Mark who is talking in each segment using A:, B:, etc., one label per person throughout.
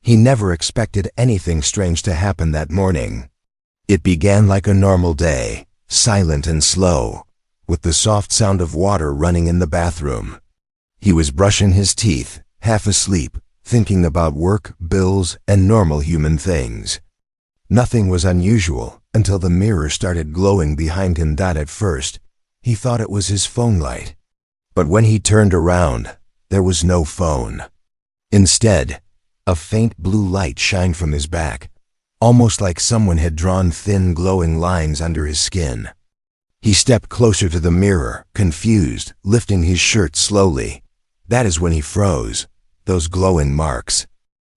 A: He never expected anything strange to happen that morning. It began like a normal day, silent and slow, with the soft sound of water running in the bathroom. He was brushing his teeth, half asleep, thinking about work, bills, and normal human things. Nothing was unusual until the mirror started glowing behind him. At first, he thought it was his phone light. But when he turned around, there was no phone. Instead, a faint blue light shined from his back, almost like someone had drawn thin glowing lines under his skin. He stepped closer to the mirror, confused, lifting his shirt slowly. That is when he froze. Those glowing marks.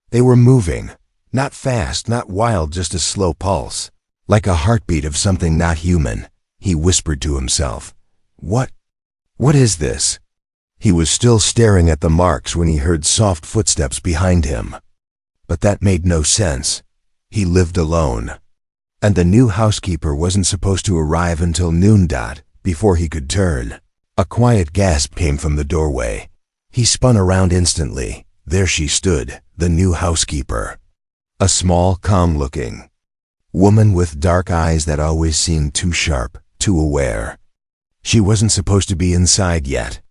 A: They were moving. Not fast, not wild, just a slow pulse. Like a heartbeat of something not human. He whispered to himself, What is this?" He was still staring at the marks when he heard soft footsteps behind him. But that made no sense. He lived alone. And the new housekeeper wasn't supposed to arrive until noon. Before he could turn, a quiet gasp came from the doorway. He spun around instantly. There she stood, the new housekeeper. A small, calm-looking woman with dark eyes that always seemed too sharp, too aware. She wasn't supposed to be inside yet.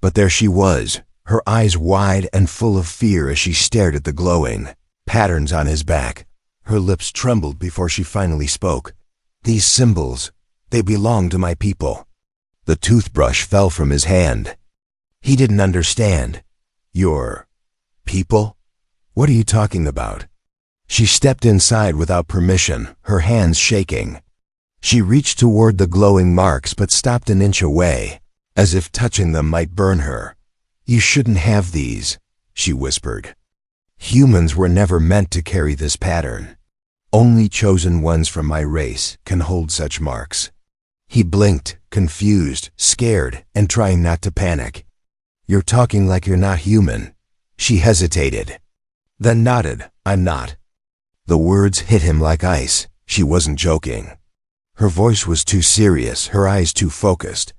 A: But there she was, her eyes wide and full of fear as she stared at the glowing patterns on his back. Her lips trembled before she finally spoke. "These symbols, they belong to my people." The toothbrush fell from his hand. He didn't understand. "Your people? What are you talking about?" She stepped inside without permission, her hands shaking. She reached toward the glowing marks but stopped an inch away, as if touching them might burn her. "You shouldn't have these," she whispered. "Humans were never meant to carry this pattern. Only chosen ones from my race can hold such marks." He blinked, confused, scared, and trying not to panic. "You're talking like you're not human." She hesitated, then nodded. "I'm not." The words hit him like ice. She wasn't joking. Her voice was too serious, her eyes too focused.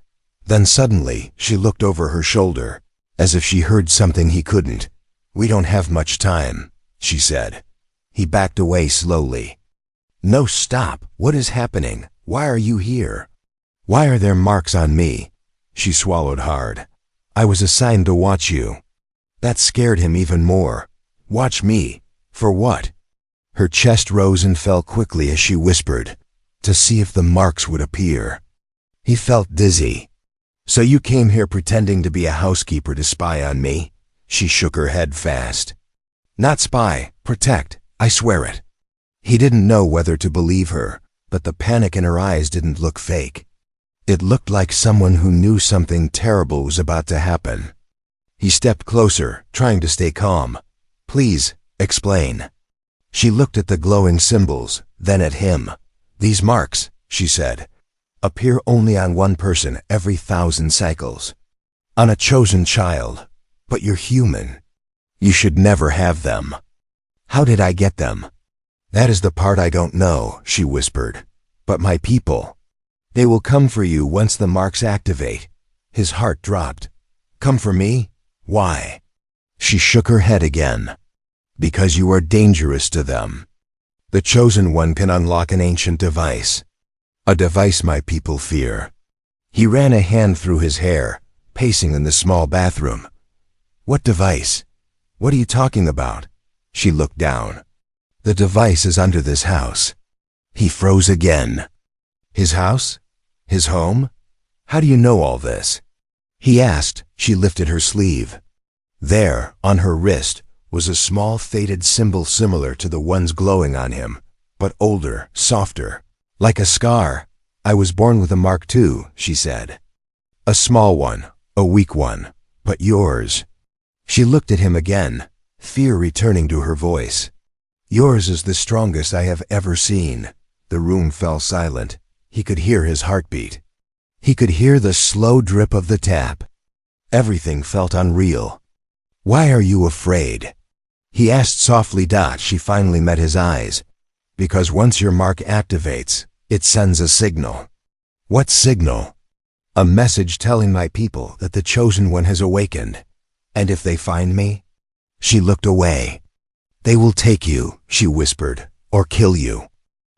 A: Then suddenly, she looked over her shoulder, as if she heard something he couldn't. "We don't have much time," she said. He backed away slowly. "No, stop. What is happening? Why are you here? Why are there marks on me?" She swallowed hard. "I was assigned to watch you." That scared him even more. "Watch me? For what?" Her chest rose and fell quickly as she whispered, "To see if the marks would appear." He felt dizzy. "So you came here pretending to be a housekeeper to spy on me?" She shook her head fast. "Not spy, protect, I swear it." He didn't know whether to believe her, but the panic in her eyes didn't look fake. It looked like someone who knew something terrible was about to happen. He stepped closer, trying to stay calm. "Please, explain." She looked at the glowing symbols, then at him. "These marks," she said, "appear only on one person every 1,000 cycles. On a chosen child. But you're human. You should never have them." "How did I get them?" "That is the part I don't know," she whispered. "But my people, they will come for you once the marks activate." His heart dropped. "Come for me? Why?" She shook her head again. "Because you are dangerous to them. The chosen one can unlock an ancient device. A device my people fear." He ran a hand through his hair, pacing in the small bathroom. "What device? What are you talking about?" She looked down. "The device is under this house." He froze again. "His house? His home? How do you know all this?" he asked. She lifted her sleeve. There, on her wrist, was a small faded symbol similar to the ones glowing on him, but older, softer, like a scar. "I was born with a mark too," she said. "A small one, a weak one, but yours." She looked at him again, fear returning to her voice. "Yours is the strongest I have ever seen." The room fell silent. He could hear his heartbeat. He could hear the slow drip of the tap. Everything felt unreal. "Why are you afraid?" he asked softly. She finally met his eyes. "Because once your mark activates, it sends a signal." "What signal?" "A message telling my people that the chosen one has awakened. And if they find me?" She looked away. "They will take you," she whispered, "or kill you."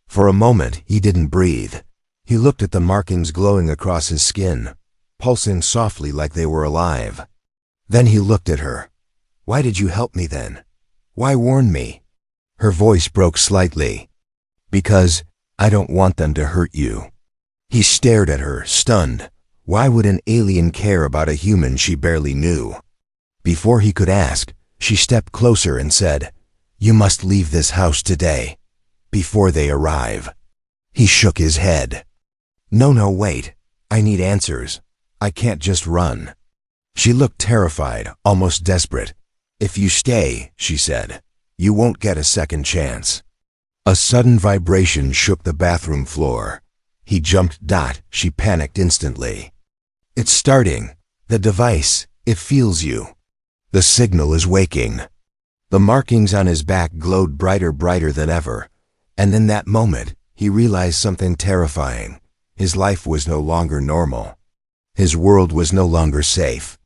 A: For a moment, he didn't breathe. He looked at the markings glowing across his skin, pulsing softly like they were alive. Then he looked at her. "Why did you help me then? Why warn me?" Her voice broke slightly. "Because I don't want them to hurt you." He stared at her, stunned. Why would an alien care about a human she barely knew? Before he could ask, she stepped closer and said, "You must leave this house today, before they arrive." He shook his head. No, wait. I need answers. I can't just run." She looked terrified, almost desperate. "If you stay," she said, "you won't get a second chance." A sudden vibration shook the bathroom floor. He jumped. She panicked instantly. "It's starting. The device. It feels you. The signal is waking." The markings on his back glowed brighter than ever. And in that moment, he realized something terrifying. His life was no longer normal. His world was no longer safe.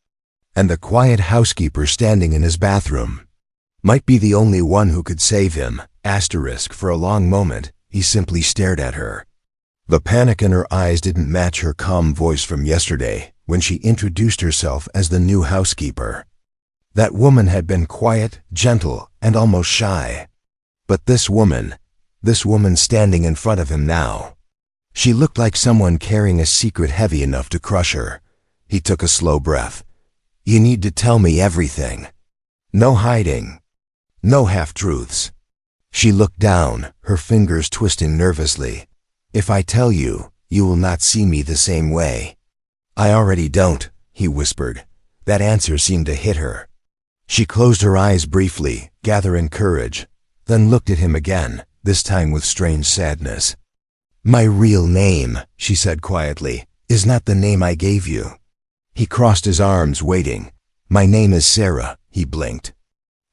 A: And the quiet housekeeper standing in his bathroom might be the only one who could save him. For a long moment, he simply stared at her. The panic in her eyes didn't match her calm voice from yesterday when she introduced herself as the new housekeeper. That woman had been quiet, gentle, and almost shy. But this woman standing in front of him now, she looked like someone carrying a secret heavy enough to crush her. He took a slow breath. "You need to tell me everything. No hiding. No half-truths." She looked down, her fingers twisting nervously. "If I tell you, you will not see me the same way." "I already don't," he whispered. That answer seemed to hit her. She closed her eyes briefly, gathering courage, then looked at him again, this time with strange sadness. "My real name," she said quietly, "is not the name I gave you." He crossed his arms, waiting. "My name is Sarah," he blinked.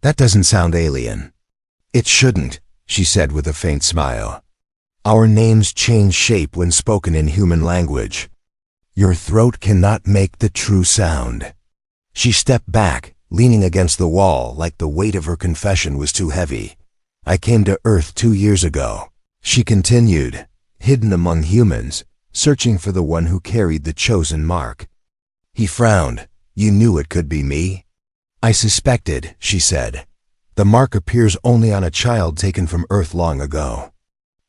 A: "That doesn't sound alien." "It shouldn't," she said with a faint smile. "Our names change shape when spoken in human language. Your throat cannot make the true sound." She stepped back, leaning against the wall like the weight of her confession was too heavy. "I came to Earth 2 years ago," she continued, "hidden among humans, searching for the one who carried the chosen mark." He frowned. "You knew it could be me?" "I suspected," she said. "The mark appears only on a child taken from Earth long ago.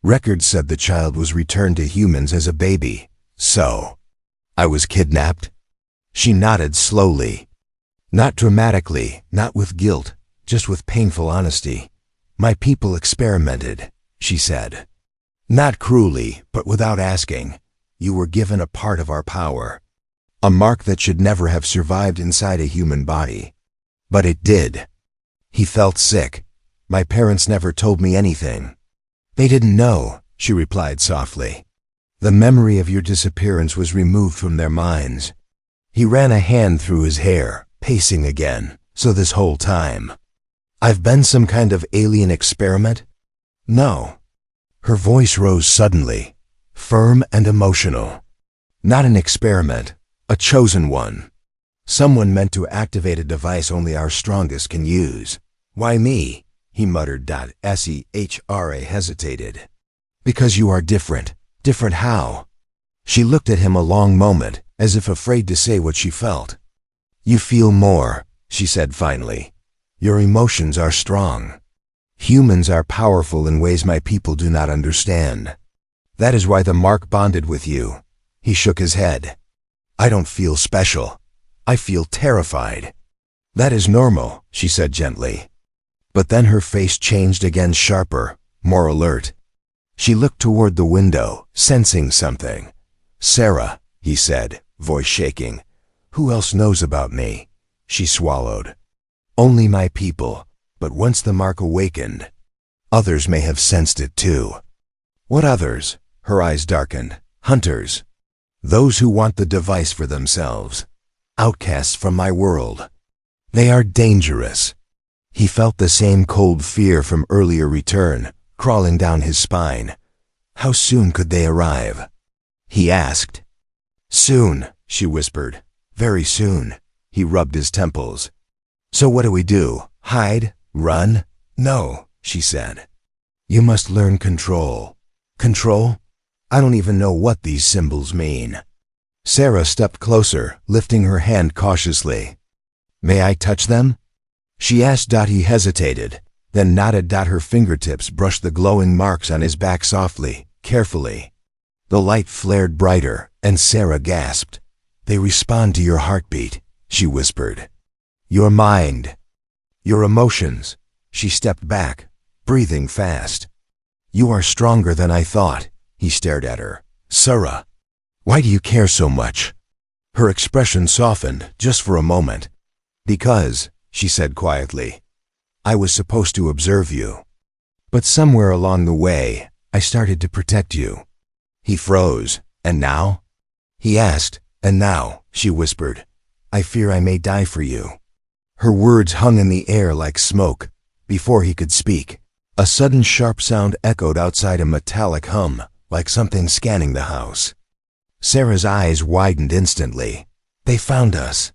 A: Records said the child was returned to humans as a baby. So, I was kidnapped?" She nodded slowly. Not dramatically, not with guilt, just with painful honesty. "My people experimented," she said. "Not cruelly, but without asking. You were given a part of our power. A mark that should never have survived inside a human body. But it did." He felt sick. "My parents never told me anything." "They didn't know," she replied softly. "The memory of your disappearance was removed from their minds." He ran a hand through his hair, pacing again. "So this whole time, I've been some kind of alien experiment?" "No." Her voice rose suddenly, firm and emotional. "Not an experiment, a chosen one. Someone meant to activate a device only our strongest can use." "Why me?" he muttered. Shra hesitated. "Because you are different." "Different how?" She looked at him a long moment, as if afraid to say what she felt. "You feel more," she said finally. "Your emotions are strong. Humans are powerful in ways my people do not understand. That is why the mark bonded with you." He shook his head. "I don't feel special. I feel terrified." "That is normal," she said gently. But then her face changed again, sharper, more alert. She looked toward the window, sensing something. "Sarah," he said, voice shaking. "Who else knows about me?" She swallowed. "Only my people, but once the mark awakened, others may have sensed it too." "What others?" Her eyes darkened. "Hunters. Those who want the device for themselves. Outcasts from my world. They are dangerous." He felt the same cold fear from earlier return, crawling down his spine. "How soon could they arrive?" he asked. "Soon," she whispered. "Very soon." He rubbed his temples. "So what do we do? Hide? Run? No, she said. You must learn control. Control? I don't even know what these symbols mean. Sarah stepped closer, lifting her hand cautiously. May I touch them? She asked. He hesitated, then nodded. Her fingertips brushed the glowing marks on his back softly, carefully. The light flared brighter, and Sarah gasped. They respond to your heartbeat, she whispered. Your mind. Your emotions. She stepped back, breathing fast. You are stronger than I thought, he stared at her. Sarah, why do you care so much? Her expression softened, just for a moment. Because, she said quietly, I was supposed to observe you. But somewhere along the way, I started to protect you. He froze. And now? He asked. And now, she whispered, I fear I may die for you. Her words hung in the air like smoke. Before he could speak, a sudden sharp sound echoed outside, a metallic hum, like something scanning the house. Sarah's eyes widened instantly. They found us.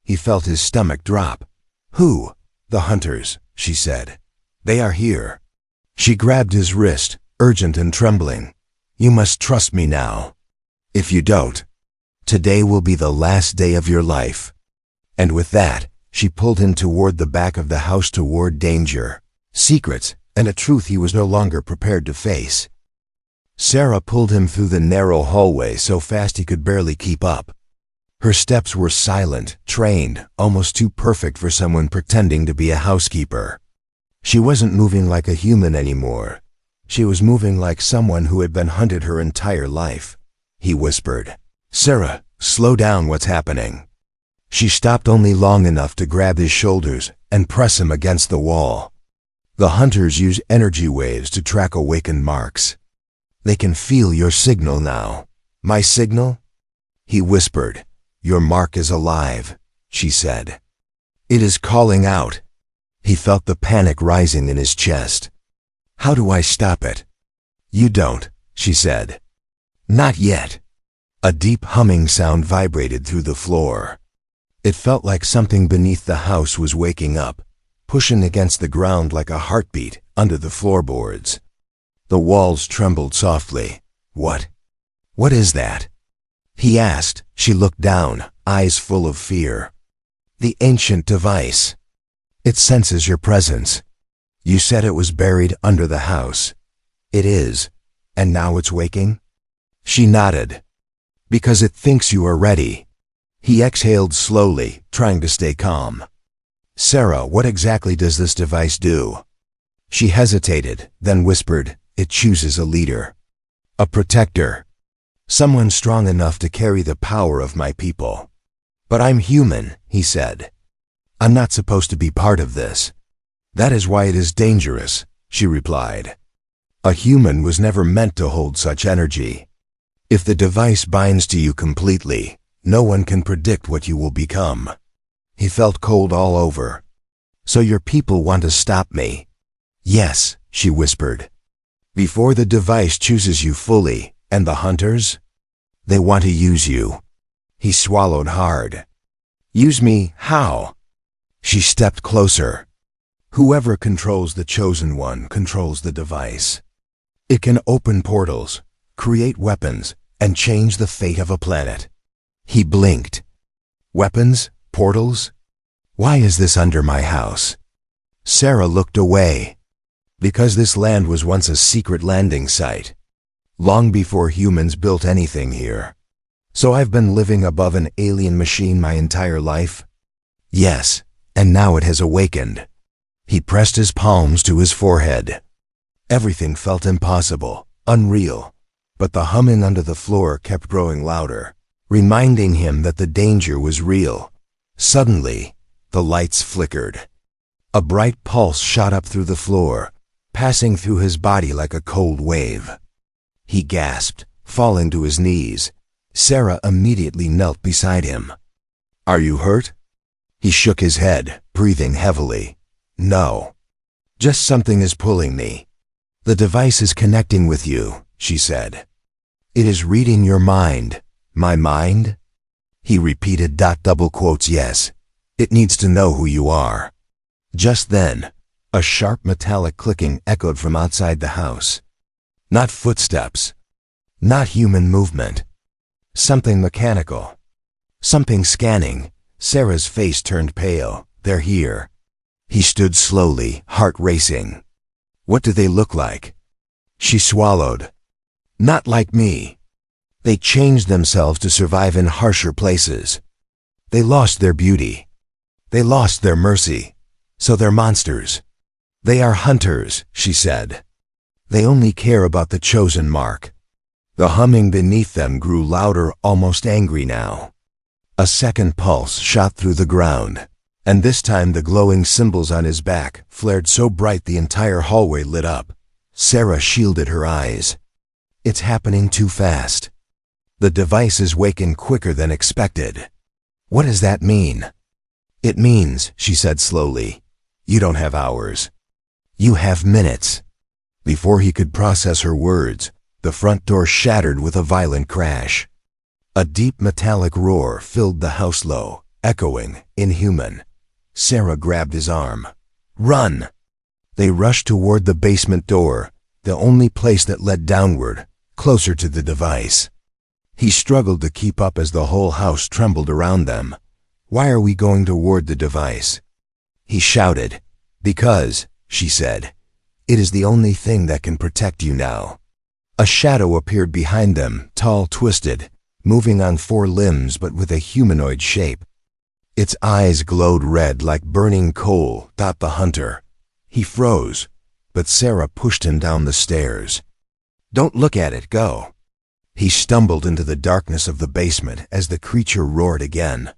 A: He felt his stomach drop. Who? The hunters, she said. They are here. She grabbed his wrist, urgent and trembling. You must trust me now. If you don't, today will be the last day of your life. And with that, she pulled him toward the back of the house, toward danger, secrets, and a truth he was no longer prepared to face. Sarah pulled him through the narrow hallway so fast he could barely keep up. Her steps were silent, trained, almost too perfect for someone pretending to be a housekeeper. She wasn't moving like a human anymore. She was moving like someone who had been hunted her entire life. He whispered, Sarah, slow down. What's happening? She stopped only long enough to grab his shoulders and press him against the wall. The hunters use energy waves to track awakened marks. They can feel your signal now. My signal? He whispered. Your mark is alive, she said. It is calling out. He felt the panic rising in his chest. How do I stop it? You don't, she said. Not yet. A deep humming sound vibrated through the floor. It felt like something beneath the house was waking up, pushing against the ground like a heartbeat under the floorboards. The walls trembled softly. What? What is that? He asked. She looked down, eyes full of fear. The ancient device. It senses your presence. You said it was buried under the house. It is. And now it's waking? She nodded. Because it thinks you are ready. He exhaled slowly, trying to stay calm. Sarah, what exactly does this device do? She hesitated, then whispered, It chooses a leader. A protector. Someone strong enough to carry the power of my people. But I'm human, he said. I'm not supposed to be part of this. That is why it is dangerous, she replied. A human was never meant to hold such energy. If the device binds to you completely, no one can predict what you will become. He felt cold all over. So your people want to stop me? Yes, she whispered. Before the device chooses you fully, and the hunters? They want to use you. He swallowed hard. Use me, how? She stepped closer. Whoever controls the chosen one controls the device. It can open portals, create weapons, and change the fate of a planet. He blinked. Weapons? Portals? Why is this under my house? Sarah looked away. Because this land was once a secret landing site. Long before humans built anything here. So I've been living above an alien machine my entire life? Yes, and now it has awakened. He pressed his palms to his forehead. Everything felt impossible, unreal, but the humming under the floor kept growing louder, reminding him that the danger was real. Suddenly, the lights flickered. A bright pulse shot up through the floor, passing through his body like a cold wave. He gasped, falling to his knees. Sarah immediately knelt beside him. Are you hurt? He shook his head, breathing heavily. No. Just something is pulling me. The device is connecting with you, she said. It is reading your mind. My mind? He repeated, double quotes, yes. It needs to know who you are. Just then, A sharp metallic clicking echoed from outside the house. Not footsteps. Not human movement. Something mechanical. Something scanning. Sarah's face turned pale. They're here. He stood slowly, heart racing. What do they look like? She swallowed. Not like me. They changed themselves to survive in harsher places. They lost their beauty. They lost their mercy. So they're monsters. They are hunters, she said. They only care about the chosen mark. The humming beneath them grew louder, almost angry now. A second pulse shot through the ground, and this time the glowing symbols on his back flared so bright the entire hallway lit up. Sarah shielded her eyes. It's happening too fast. The device is waking quicker than expected. What does that mean? It means, she said slowly, you don't have hours. You have minutes. Before he could process her words, the front door shattered with a violent crash. A deep metallic roar filled the house low, echoing, inhuman. Sarah grabbed his arm. Run! They rushed toward the basement door, the only place that led downward, closer to the device. He struggled to keep up as the whole house trembled around them. Why are we going toward the device? He shouted. Because, she said, it is the only thing that can protect you now. A shadow appeared behind them, tall, twisted, moving on four limbs but with a humanoid shape. Its eyes glowed red like burning coal, thought the hunter. He froze, but Sarah pushed him down the stairs. Don't look at it, go. He stumbled into the darkness of the basement as the creature roared again.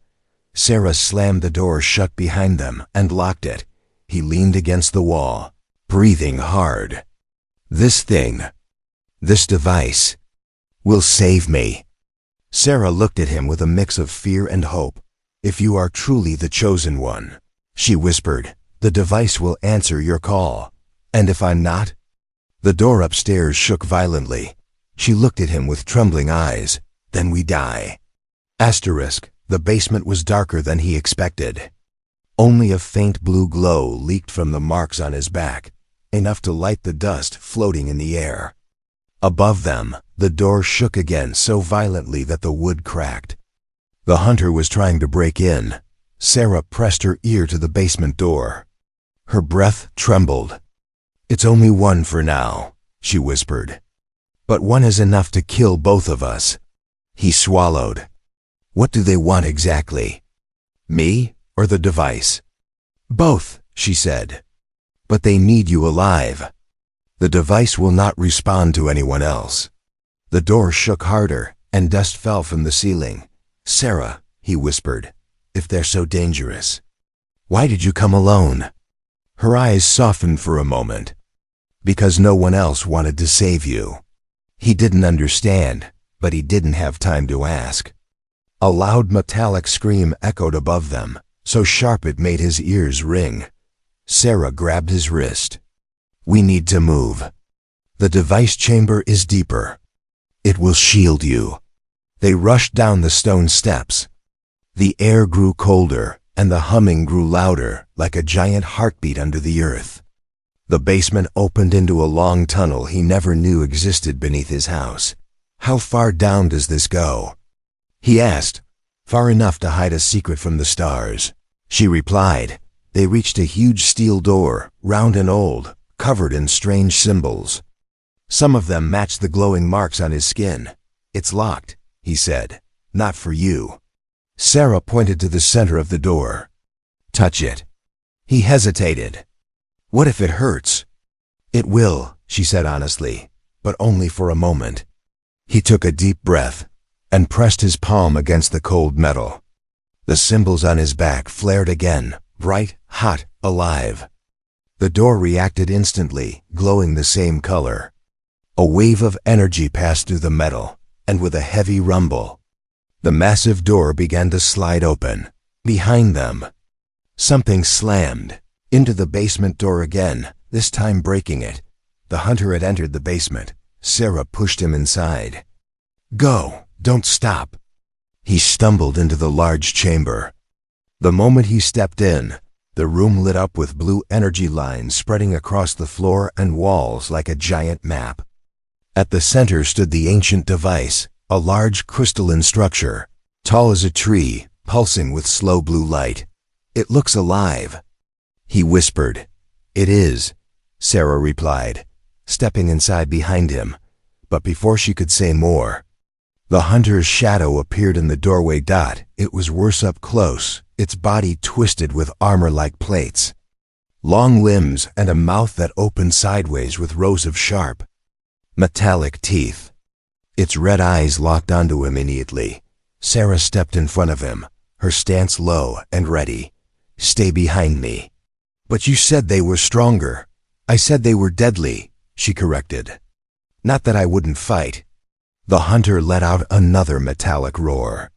A: Sarah slammed the door shut behind them and locked it. He leaned against the wall, breathing hard. This thing, this device, will save me. Sarah looked at him with a mix of fear and hope. If you are truly the chosen one, she whispered, the device will answer your call. And if I'm not? The door upstairs shook violently. She looked at him with trembling eyes. Then we die. Asterisk, the basement was darker than he expected. Only a faint blue glow leaked from the marks on his back, enough to light the dust floating in the air. Above them, the door shook again so violently that the wood cracked. The hunter was trying to break in. Sarah pressed her ear to the basement door. Her breath trembled. It's only one for now, she whispered. But one is enough to kill both of us. He swallowed. What do they want exactly? Me or the device? Both, she said. But they need you alive. The device will not respond to anyone else. The door shook harder, and dust fell from the ceiling. Sarah, he whispered, if they're so dangerous, why did you come alone? Her eyes softened for a moment. Because no one else wanted to save you. He didn't understand, but he didn't have time to ask. A loud metallic scream echoed above them, so sharp it made his ears ring. Sarah grabbed his wrist. We need to move. The device chamber is deeper. It will shield you. They rushed down the stone steps. The air grew colder, and the humming grew louder, like a giant heartbeat under the earth. The basement opened into a long tunnel he never knew existed beneath his house. How far down does this go? He asked. Far enough to hide a secret from the stars. She replied. They reached a huge steel door, round and old, covered in strange symbols. Some of them matched the glowing marks on his skin. It's locked, he said. Not for you. Sarah pointed to the center of the door. Touch it. He hesitated. What if it hurts? It will, she said honestly, but only for a moment. He took a deep breath and pressed his palm against the cold metal. The symbols on his back flared again, bright, hot, alive. The door reacted instantly, glowing the same color. A wave of energy passed through the metal, and with a heavy rumble, the massive door began to slide open. Behind them, something slammed into the basement door again, this time breaking it. The hunter had entered the basement. Sarah pushed him inside. Go, don't stop. He stumbled into the large chamber. The moment he stepped in, The room lit up with blue energy lines spreading across the floor and walls like a giant map. At the center stood the ancient device, a large crystalline structure, tall as a tree, pulsing with slow blue light. "It looks alive," he whispered. "It is," Sarah replied, stepping inside behind him. But before she could say more, the hunter's shadow appeared in the doorway. It was worse up close, its body twisted with armor-like plates, long limbs, and a mouth that opened sideways with rows of sharp, metallic teeth. Its red eyes locked onto him immediately. Sarah stepped in front of him, her stance low and ready. "Stay behind me." "But you said they were stronger." "I said they were deadly," she corrected. "Not that I wouldn't fight." The hunter let out another metallic roar.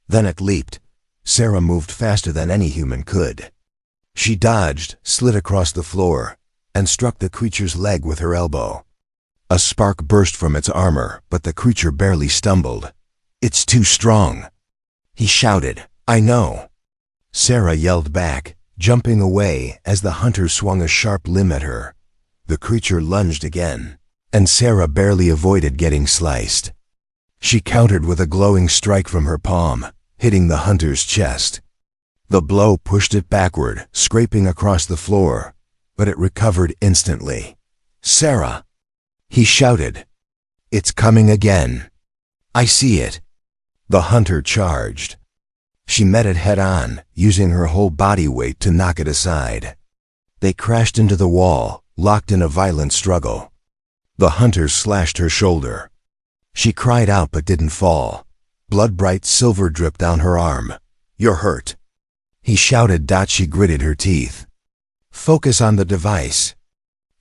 A: Then it leaped. Sarah moved faster than any human could. She dodged, slid across the floor, and struck the creature's leg with her elbow. A spark burst from its armor, but the creature barely stumbled. "It's too strong," he shouted. "I know." Sarah yelled back, jumping away as the hunter swung a sharp limb at her. The creature lunged again, and Sarah barely avoided getting sliced. She countered with a glowing strike from her palm, hitting the hunter's chest. The blow pushed it backward, scraping across the floor, but it recovered instantly. "Sarah!" he shouted. "It's coming again." "I see it." The hunter charged. She met it head-on, using her whole body weight to knock it aside. They crashed into the wall, locked in a violent struggle. The hunter slashed her shoulder. She cried out but didn't fall. Blood-bright silver dripped down her arm. "You're hurt," he shouted. She gritted her teeth. "Focus on the device.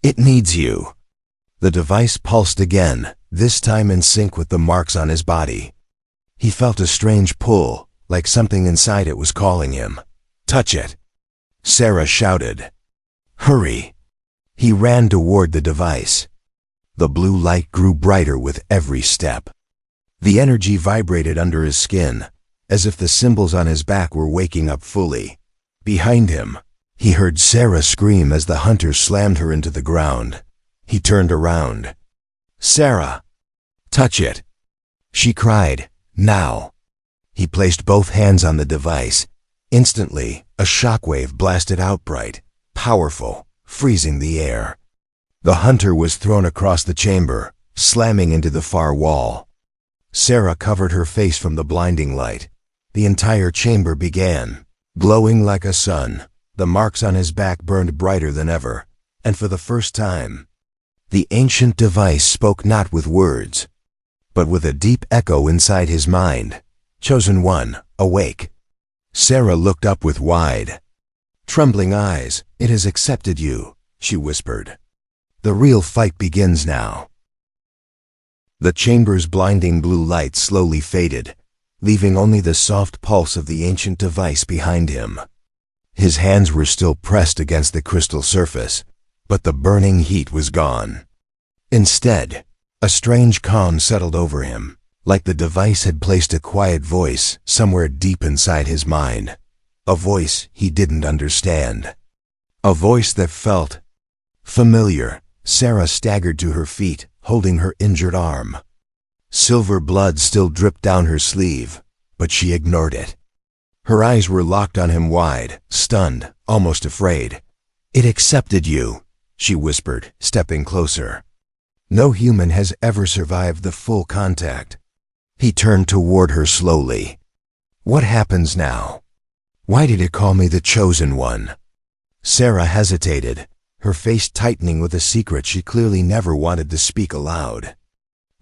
A: It needs you." The device pulsed again, this time in sync with the marks on his body. He felt a strange pull, like something inside it was calling him. "Touch it," Sarah shouted. "Hurry." He ran toward the device. The blue light grew brighter with every step. The energy vibrated under his skin, as if the symbols on his back were waking up fully. Behind him, he heard Sarah scream as the hunter slammed her into the ground. He turned around. "Sarah, touch it," she cried. "Now." He placed both hands on the device. Instantly, a shockwave blasted out bright, powerful, freezing the air. The hunter was thrown across the chamber, slamming into the far wall. Sarah covered her face from the blinding light. The entire chamber began, glowing like a sun. The marks on his back burned brighter than ever, and for the first time, the ancient device spoke not with words, but with a deep echo inside his mind. "Chosen one, awake." Sarah looked up with wide, trembling eyes. "It has accepted you," she whispered. "The real fight begins now." The chamber's blinding blue light slowly faded, leaving only the soft pulse of the ancient device behind him. His hands were still pressed against the crystal surface, but the burning heat was gone. Instead, a strange calm settled over him, like the device had placed a quiet voice somewhere deep inside his mind. A voice he didn't understand. A voice that felt familiar. Sarah staggered to her feet, holding her injured arm. Silver blood still dripped down her sleeve, but she ignored it. Her eyes were locked on him wide, stunned, almost afraid. "It accepted you," she whispered, stepping closer. "No human has ever survived the full contact." He turned toward her slowly. "What happens now? Why did it call me the Chosen One?" Sarah hesitated, her face tightening with a secret she clearly never wanted to speak aloud.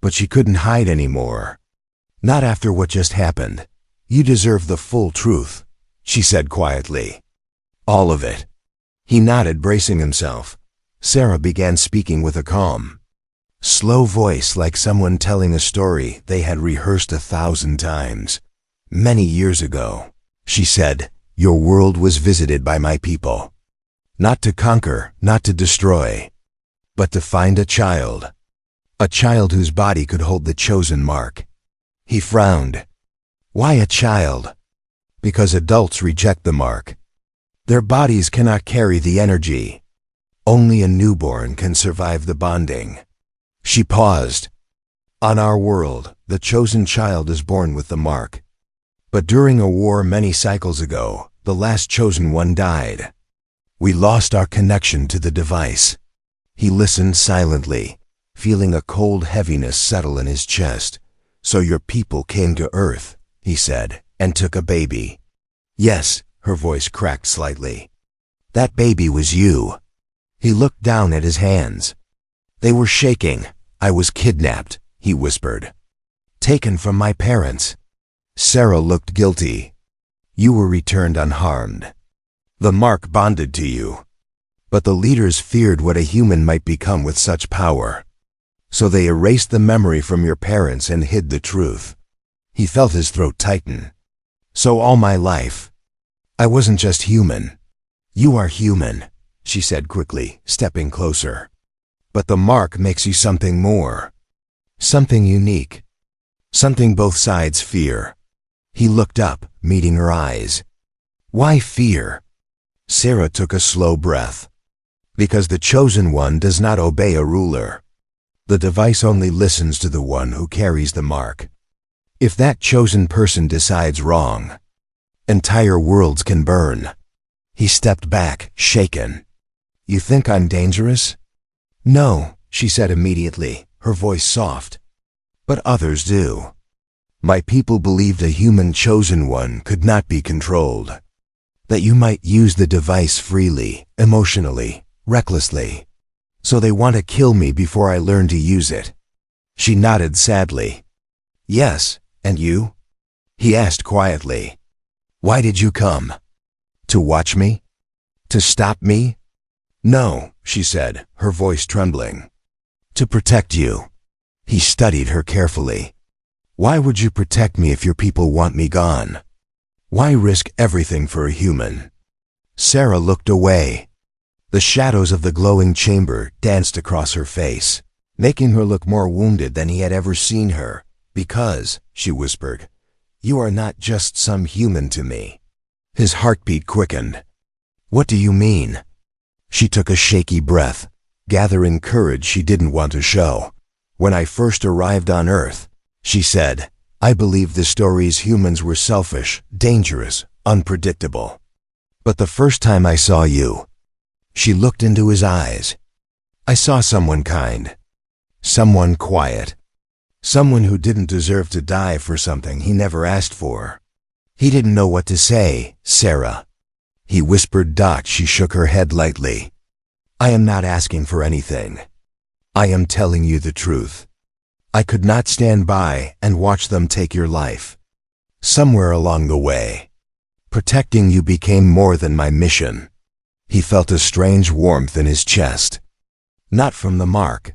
A: But she couldn't hide anymore. "Not after what just happened. You deserve the full truth," she said quietly. "All of it." He nodded, bracing himself. Sarah began speaking with a calm, slow voice, like someone telling a story they had rehearsed 1,000 times. "Many years ago," she said, "your world was visited by my people. Not to conquer, not to destroy, but to find a child. A child whose body could hold the chosen mark." He frowned. "Why a child?" "Because adults reject the mark. Their bodies cannot carry the energy. Only a newborn can survive the bonding. She paused. On our world, the chosen child is born with the mark. But during a war many cycles ago, the last chosen one died. We lost our connection to the device. He listened silently, feeling a cold heaviness settle in his chest. So your people came to Earth, he said, and took a baby. Yes, her voice cracked slightly. That baby was you. He looked down at his hands. They were shaking. I was kidnapped, he whispered. Taken from my parents. Sarah looked guilty. You were returned unharmed. The mark bonded to you. But the leaders feared what a human might become with such power. So they erased the memory from your parents and hid the truth. He felt his throat tighten. So all my life, I wasn't just human. You are human, she said quickly, stepping closer. But the mark makes you something more. Something unique. Something both sides fear. He looked up, meeting her eyes. Why fear? Sarah took a slow breath. Because the chosen one does not obey a ruler. The device only listens to the one who carries the mark. If that chosen person decides wrong, entire worlds can burn. He stepped back, shaken. You think I'm dangerous? No, she said immediately, her voice soft. But others do. My people believed a human chosen one could not be controlled. That you might use the device freely, emotionally, recklessly. So they want to kill me before I learn to use it. She nodded sadly. Yes, and you? He asked quietly. Why did you come? To watch me? To stop me? No, she said, her voice trembling. To protect you. He studied her carefully. Why would you protect me if your people want me gone? Why risk everything for a human? Sarah looked away. The shadows of the glowing chamber danced across her face, making her look more wounded than he had ever seen her. Because, she whispered, you are not just some human to me. His heartbeat quickened. What do you mean? She took a shaky breath, gathering courage she didn't want to show. When I first arrived on Earth, she said, I believed the stories humans were selfish, dangerous, unpredictable. But the first time I saw you, she looked into his eyes. I saw someone kind, someone quiet, someone who didn't deserve to die for something he never asked for. He didn't know what to say, Sarah. He whispered. She shook her head lightly. I am not asking for anything. I am telling you the truth. I could not stand by and watch them take your life. Somewhere along the way, protecting you became more than my mission. He felt a strange warmth in his chest. Not from the mark.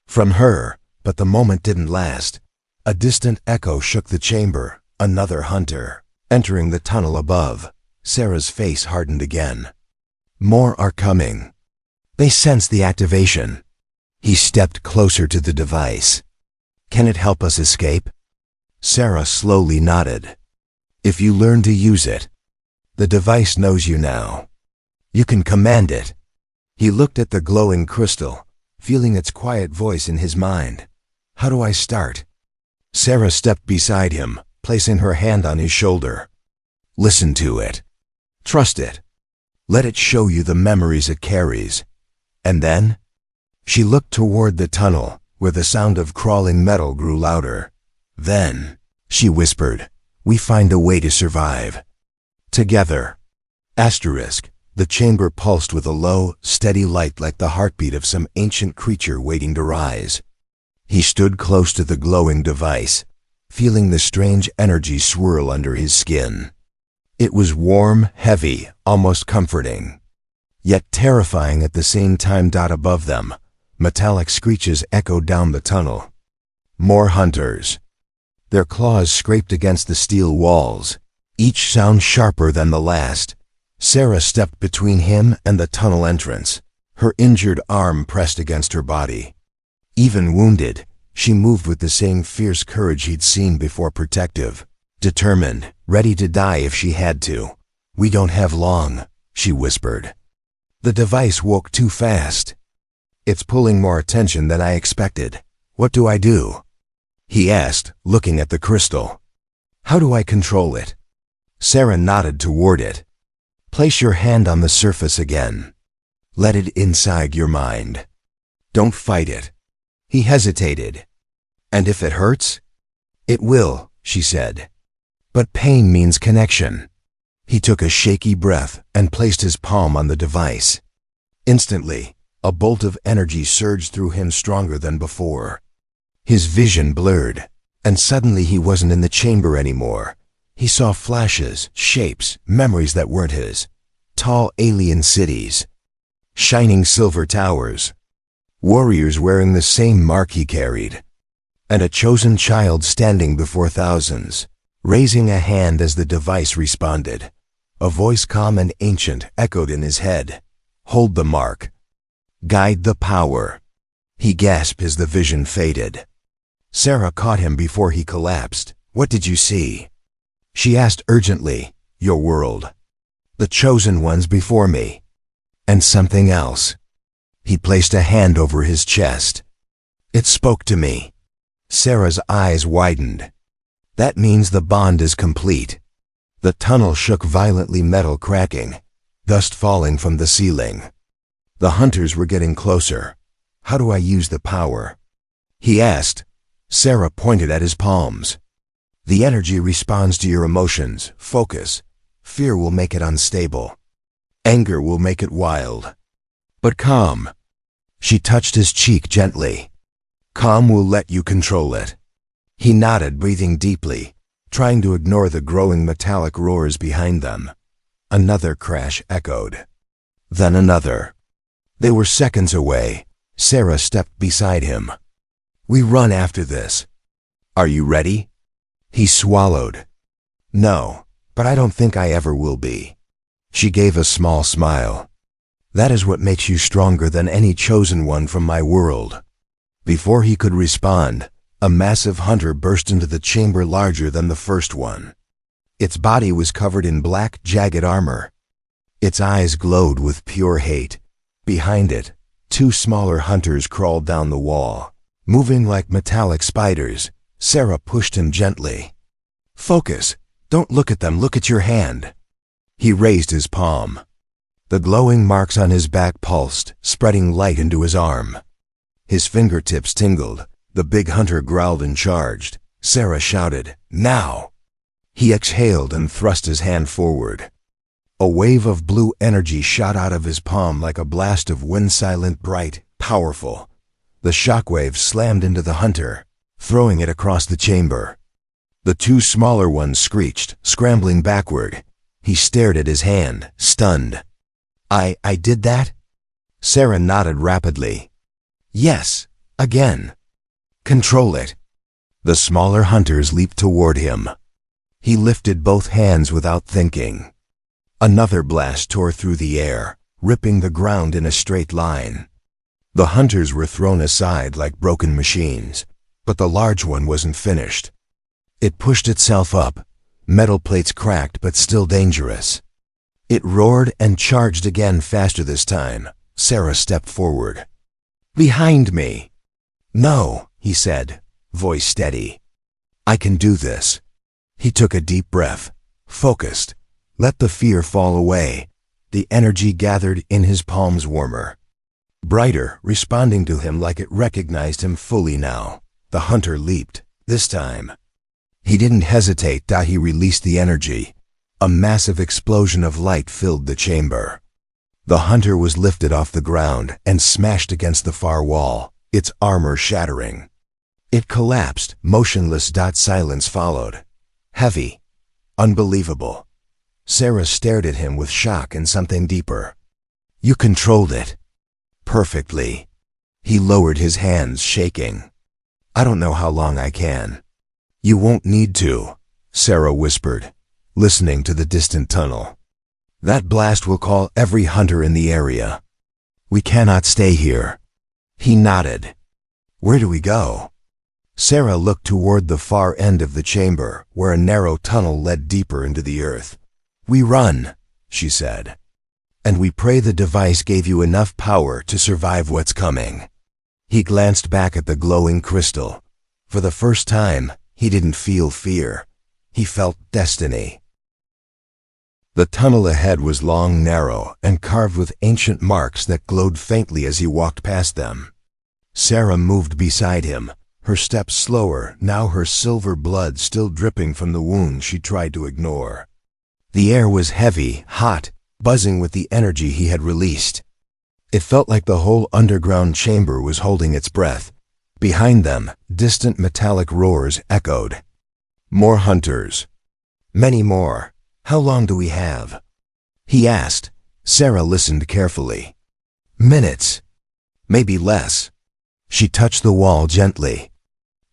A: From her, but the moment didn't last. A distant echo shook the chamber. Another hunter, entering the tunnel above. Sarah's face hardened again. More are coming. They sensed the activation. He stepped closer to the device. Can it help us escape? Sarah slowly nodded. If you learn to use it, the device knows you now. You can command it. He looked at the glowing crystal, feeling its quiet voice in his mind. How do I start? Sarah stepped beside him, placing her hand on his shoulder. Listen to it. Trust it. Let it show you the memories it carries. And then? She looked toward the tunnel, where the sound of crawling metal grew louder. Then, she whispered, we find a way to survive. Together. Asterisk. The chamber pulsed with a low, steady light like the heartbeat of some ancient creature waiting to rise. He stood close to the glowing device, feeling the strange energy swirl under his skin. It was warm, heavy, almost comforting, yet terrifying at the same time. Above them, metallic screeches echoed down the tunnel. More hunters. Their claws scraped against the steel walls, each sound sharper than the last. Sarah stepped between him and the tunnel entrance, her injured arm pressed against her body. Even wounded, she moved with the same fierce courage he'd seen before, protective, determined, ready to die if she had to. We don't have long, she whispered. The device woke too fast. It's pulling more attention than I expected. What do I do? He asked, looking at the crystal. How do I control it? Sarah nodded toward it. Place your hand on the surface again. Let it inside your mind. Don't fight it. He hesitated. And if it hurts? It will, she said. But pain means connection. He took a shaky breath and placed his palm on the device. Instantly, a bolt of energy surged through him stronger than before. His vision blurred, and suddenly he wasn't in the chamber anymore. He saw flashes, shapes, memories that weren't his. Tall alien cities. Shining silver towers. Warriors wearing the same mark he carried. And a chosen child standing before thousands, raising a hand as the device responded. A voice calm and ancient echoed in his head. Hold the mark. Guide the power. He gasped as the vision faded. Sarah caught him before he collapsed. What did you see? She asked urgently. Your world. The chosen ones before me. And something else. He placed a hand over his chest. It spoke to me. Sarah's eyes widened. That means the bond is complete. The tunnel shook violently, metal cracking, dust falling from the ceiling. The hunters were getting closer. How do I use the power? He asked. Sarah pointed at his palms. The energy responds to your emotions. Focus. Fear will make it unstable. Anger will make it wild. But calm. She touched his cheek gently. Calm will let you control it. He nodded, breathing deeply, trying to ignore the growing metallic roars behind them. Another crash echoed. Then another. They were seconds away. Sarah stepped beside him. We run after this. Are you ready? He swallowed. No, but I don't think I ever will be. She gave a small smile. That is what makes you stronger than any chosen one from my world. Before he could respond, a massive hunter burst into the chamber larger than the first one. Its body was covered in black, jagged armor. Its eyes glowed with pure hate. Behind it, two smaller hunters crawled down the wall, moving like metallic spiders. Sarah pushed him gently. Focus. Don't look at them, look at your hand. He raised his palm. The glowing marks on his back pulsed, spreading light into his arm. His fingertips tingled. The big hunter growled and charged. Sarah shouted, Now! He exhaled and thrust his hand forward. A wave of blue energy shot out of his palm like a blast of wind, silent, bright, powerful. The shockwave slammed into the hunter, throwing it across the chamber. The two smaller ones screeched, scrambling backward. He stared at his hand, stunned. I did that? Sarah nodded rapidly. Yes, again. Control it. The smaller hunters leaped toward him. He lifted both hands without thinking. Another blast tore through the air, ripping the ground in a straight line. The hunters were thrown aside like broken machines, but the large one wasn't finished. It pushed itself up, metal plates cracked but still dangerous. It roared and charged again, faster this time. Sarah stepped forward. Behind me. No, he said, voice steady. I can do this. He took a deep breath, focused. Let the fear fall away. The energy gathered in his palms warmer. Brighter, responding to him like it recognized him fully now. The hunter leaped, this time. He didn't hesitate. He released the energy. A massive explosion of light filled the chamber. The hunter was lifted off the ground and smashed against the far wall, its armor shattering. It collapsed, motionless. Silence followed. Heavy. Unbelievable. Sarah stared at him with shock and something deeper. You controlled it. Perfectly. He lowered his hands, shaking. I don't know how long I can. You won't need to, Sarah whispered, listening to the distant tunnel. That blast will call every hunter in the area. We cannot stay here. He nodded. Where do we go? Sarah looked toward the far end of the chamber, where a narrow tunnel led deeper into the earth. We run, she said. And we pray the device gave you enough power to survive what's coming." He glanced back at the glowing crystal. For the first time, he didn't feel fear. He felt destiny. The tunnel ahead was long, narrow, and carved with ancient marks that glowed faintly as he walked past them. Sarah moved beside him, her steps slower, now her silver blood still dripping from the wound she tried to ignore. The air was heavy, hot, buzzing with the energy he had released. It felt like the whole underground chamber was holding its breath. Behind them, distant metallic roars echoed. More hunters. Many more. How long do we have? He asked. Sarah listened carefully. Minutes. Maybe less. She touched the wall gently.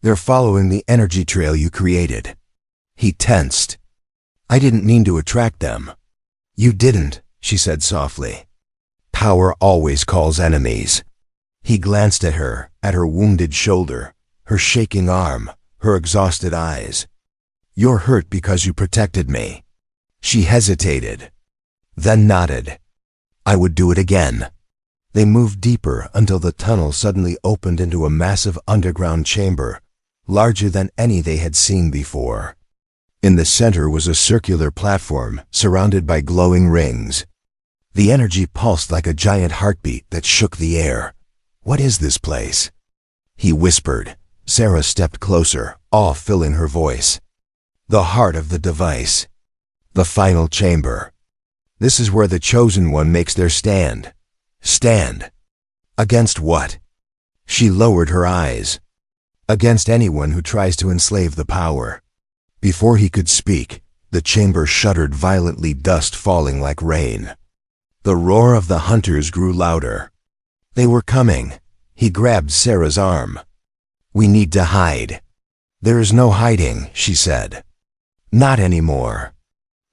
A: They're following the energy trail you created. He tensed. I didn't mean to attract them. You didn't, she said softly. Power always calls enemies. He glanced at her wounded shoulder, her shaking arm, her exhausted eyes. You're hurt because you protected me. She hesitated, then nodded. I would do it again. They moved deeper until the tunnel suddenly opened into a massive underground chamber, larger than any they had seen before. In the center was a circular platform surrounded by glowing rings. The energy pulsed like a giant heartbeat that shook the air. What is this place? He whispered. Sarah stepped closer, awe filling her voice. The heart of the device. The final chamber. This is where the chosen one makes their stand. Stand. Against what? She lowered her eyes. Against anyone who tries to enslave the power. Before he could speak, the chamber shuddered violently, dust falling like rain. The roar of the hunters grew louder. They were coming. He grabbed Sarah's arm. We need to hide. There is no hiding, she said. Not anymore.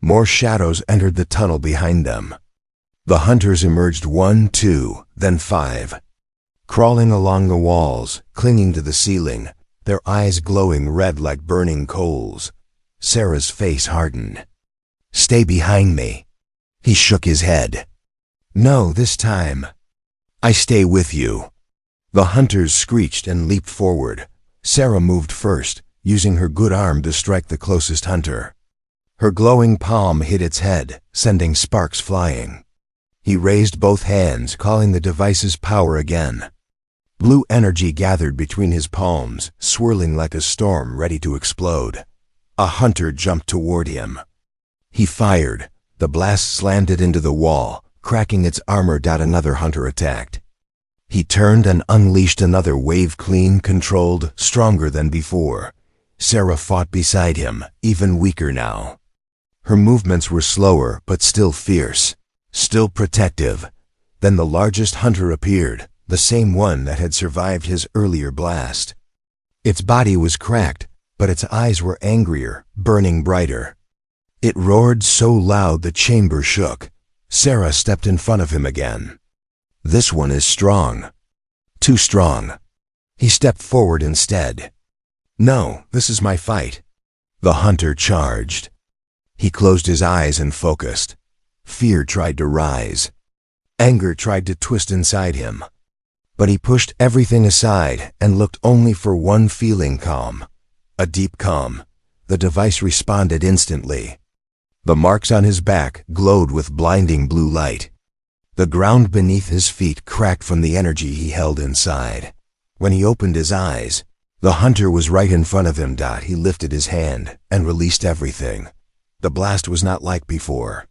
A: More shadows entered the tunnel behind them. The hunters emerged 1, 2, then 5. Crawling along the walls, clinging to the ceiling, their eyes glowing red like burning coals. Sarah's face hardened. Stay behind me. He shook his head. No, this time. I stay with you. The hunters screeched and leaped forward. Sarah moved first, using her good arm to strike the closest hunter. Her glowing palm hit its head, sending sparks flying. He raised both hands, calling the device's power again. Blue energy gathered between his palms, swirling like a storm ready to explode. A hunter jumped toward him. He fired. The blast slanted into the wall, cracking its armor. Another hunter attacked. He turned and unleashed another wave, clean, controlled, stronger than before. Sarah fought beside him, even weaker now. Her movements were slower, but still fierce, still protective. Then the largest hunter appeared, the same one that had survived his earlier blast. Its body was cracked, but its eyes were angrier, burning brighter. It roared so loud the chamber shook. Sarah stepped in front of him again. This one is strong. Too strong. He stepped forward instead. No, this is my fight. The hunter charged. He closed his eyes and focused. Fear tried to rise. Anger tried to twist inside him. But he pushed everything aside and looked only for one feeling: calm. A deep calm. The device responded instantly. The marks on his back glowed with blinding blue light. The ground beneath his feet cracked from the energy he held inside. When he opened his eyes, the hunter was right in front of him. He lifted his hand and released everything. The blast was not like before.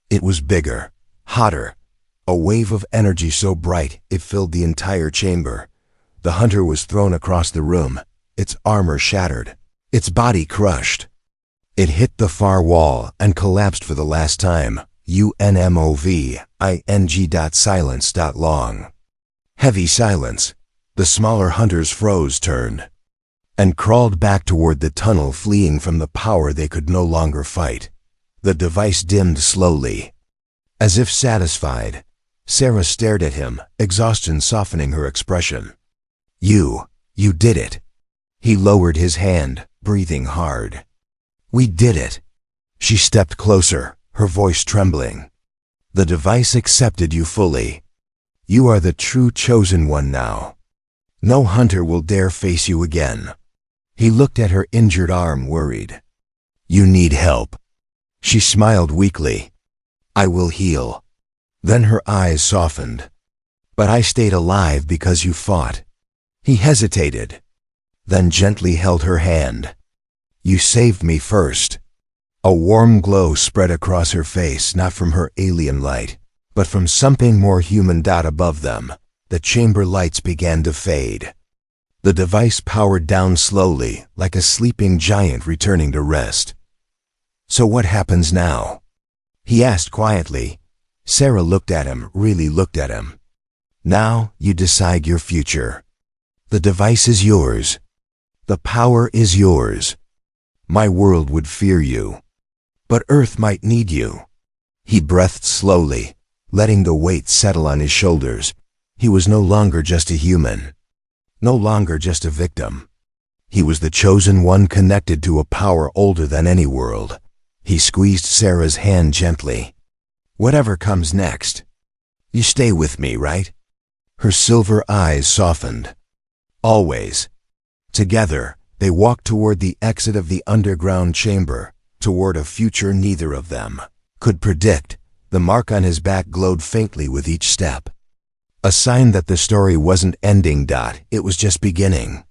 A: It was bigger, hotter, a wave of energy so bright it filled the entire chamber. The hunter was thrown across the room, its armor shattered, its body crushed. It hit the far wall and collapsed for the last time. UNMOVING. Silence. Long. Heavy silence. The smaller hunters froze, turned, and crawled back toward the tunnel, fleeing from the power they could no longer fight. The device dimmed slowly. As if satisfied, Sarah stared at him, exhaustion softening her expression. You did it. He lowered his hand, breathing hard. We did it. She stepped closer, her voice trembling. The device accepted you fully. You are the true chosen one now. No hunter will dare face you again. He looked at her injured arm, worried. You need help. She smiled weakly. I will heal. Then her eyes softened. But I stayed alive because you fought. He hesitated, then gently held her hand. You saved me first. A warm glow spread across her face, not from her alien light, but from something more human. Above them, the chamber lights began to fade. The device powered down slowly, like a sleeping giant returning to rest. So what happens now? He asked quietly. Sarah looked at him, really looked at him. Now you decide your future. The device is yours. The power is yours. My world would fear you, but Earth might need you. He breathed slowly, letting the weight settle on his shoulders. He was no longer just a human, no longer just a victim. He was the chosen one, connected to a power older than any world. He squeezed Sarah's hand gently. Whatever comes next, you stay with me, right? Her silver eyes softened. Always. Together, they walked toward the exit of the underground chamber, toward a future neither of them could predict. The mark on his back glowed faintly with each step. A sign that the story wasn't ending. It was just beginning.